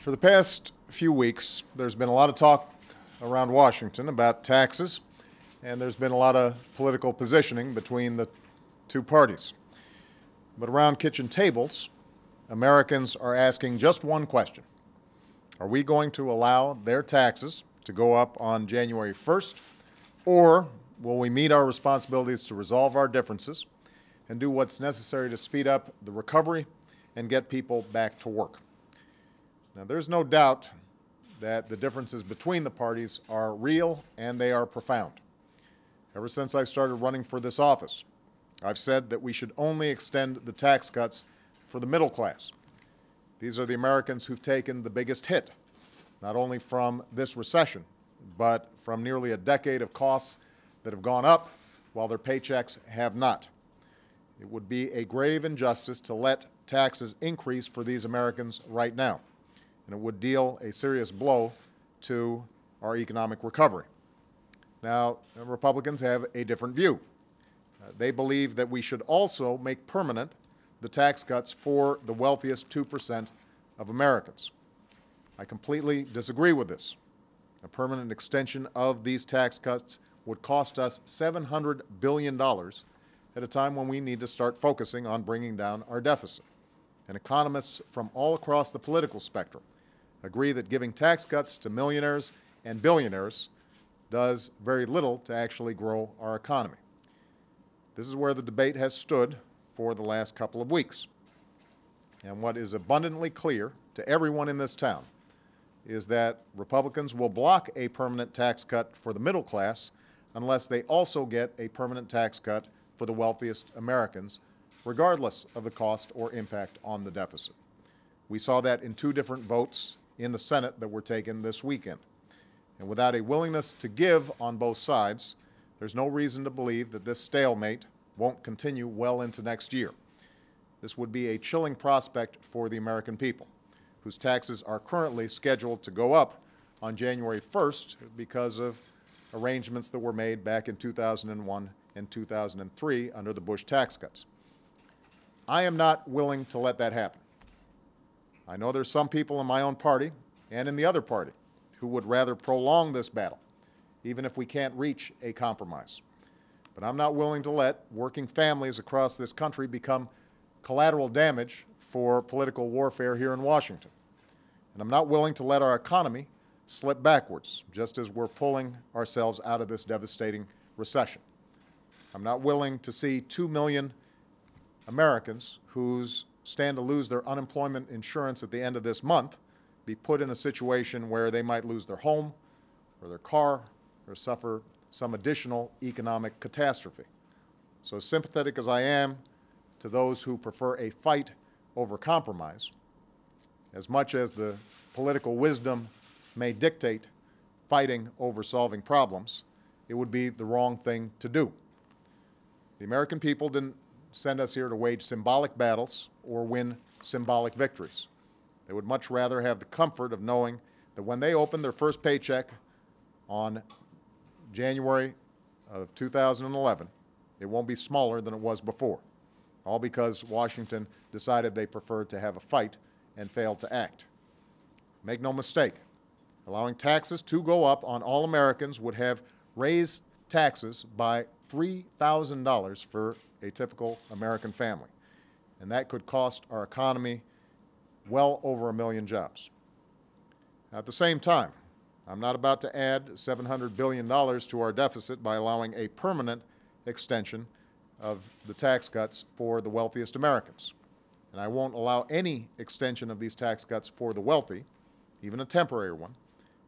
For the past few weeks, there's been a lot of talk around Washington about taxes, and there's been a lot of political positioning between the two parties. But around kitchen tables, Americans are asking just one question. Are we going to allow their taxes to go up on January 1st, or will we meet our responsibilities to resolve our differences and do what's necessary to speed up the recovery and get people back to work? Now, there's no doubt that the differences between the parties are real and they are profound. Ever since I started running for this office, I've said that we should only extend the tax cuts for the middle class. These are the Americans who've taken the biggest hit, not only from this recession, but from nearly a decade of costs that have gone up while their paychecks have not. It would be a grave injustice to let taxes increase for these Americans right now, and it would deal a serious blow to our economic recovery. Now, Republicans have a different view. They believe that we should also make permanent the tax cuts for the wealthiest 2% of Americans. I completely disagree with this. A permanent extension of these tax cuts would cost us $700 billion at a time when we need to start focusing on bringing down our deficit. And economists from all across the political spectrum agree that giving tax cuts to millionaires and billionaires does very little to actually grow our economy. This is where the debate has stood for the last couple of weeks. And what is abundantly clear to everyone in this town is that Republicans will block a permanent tax cut for the middle class unless they also get a permanent tax cut for the wealthiest Americans, regardless of the cost or impact on the deficit. We saw that in two different votes in the Senate that were taken this weekend. And without a willingness to give on both sides, there's no reason to believe that this stalemate won't continue well into next year. This would be a chilling prospect for the American people, whose taxes are currently scheduled to go up on January 1st because of arrangements that were made back in 2001 and 2003 under the Bush tax cuts. I am not willing to let that happen. I know there's some people in my own party and in the other party who would rather prolong this battle, even if we can't reach a compromise. But I'm not willing to let working families across this country become collateral damage for political warfare here in Washington. And I'm not willing to let our economy slip backwards, just as we're pulling ourselves out of this devastating recession. I'm not willing to see 2 million Americans who stand to lose their unemployment insurance at the end of this month be put in a situation where they might lose their home or their car or suffer some additional economic catastrophe. So sympathetic as I am to those who prefer a fight over compromise, as much as the political wisdom may dictate fighting over solving problems, it would be the wrong thing to do. The American people didn't send us here to wage symbolic battles or win symbolic victories. They would much rather have the comfort of knowing that when they open their first paycheck on January of 2011, it won't be smaller than it was before, all because Washington decided they preferred to have a fight and failed to act. Make no mistake, allowing taxes to go up on all Americans would have raised taxes by $3,000 for a typical American family, and that could cost our economy well over 1 million jobs. At the same time, I'm not about to add $700 billion to our deficit by allowing a permanent extension of the tax cuts for the wealthiest Americans. And I won't allow any extension of these tax cuts for the wealthy, even a temporary one,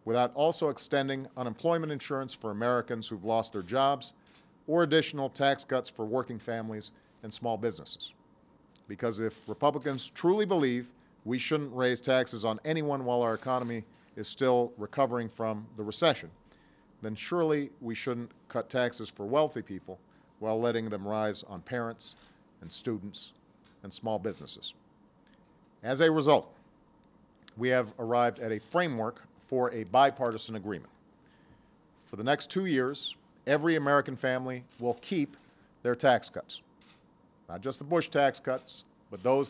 without also extending unemployment insurance for Americans who've lost their jobs or additional tax cuts for working families and small businesses. Because if Republicans truly believe we shouldn't raise taxes on anyone while our economy is still recovering from the recession, then surely we shouldn't cut taxes for wealthy people while letting them rise on parents and students and small businesses. As a result, we have arrived at a framework for a bipartisan agreement. For the next 2 years, every American family will keep their tax cuts. Not just the Bush tax cuts, but those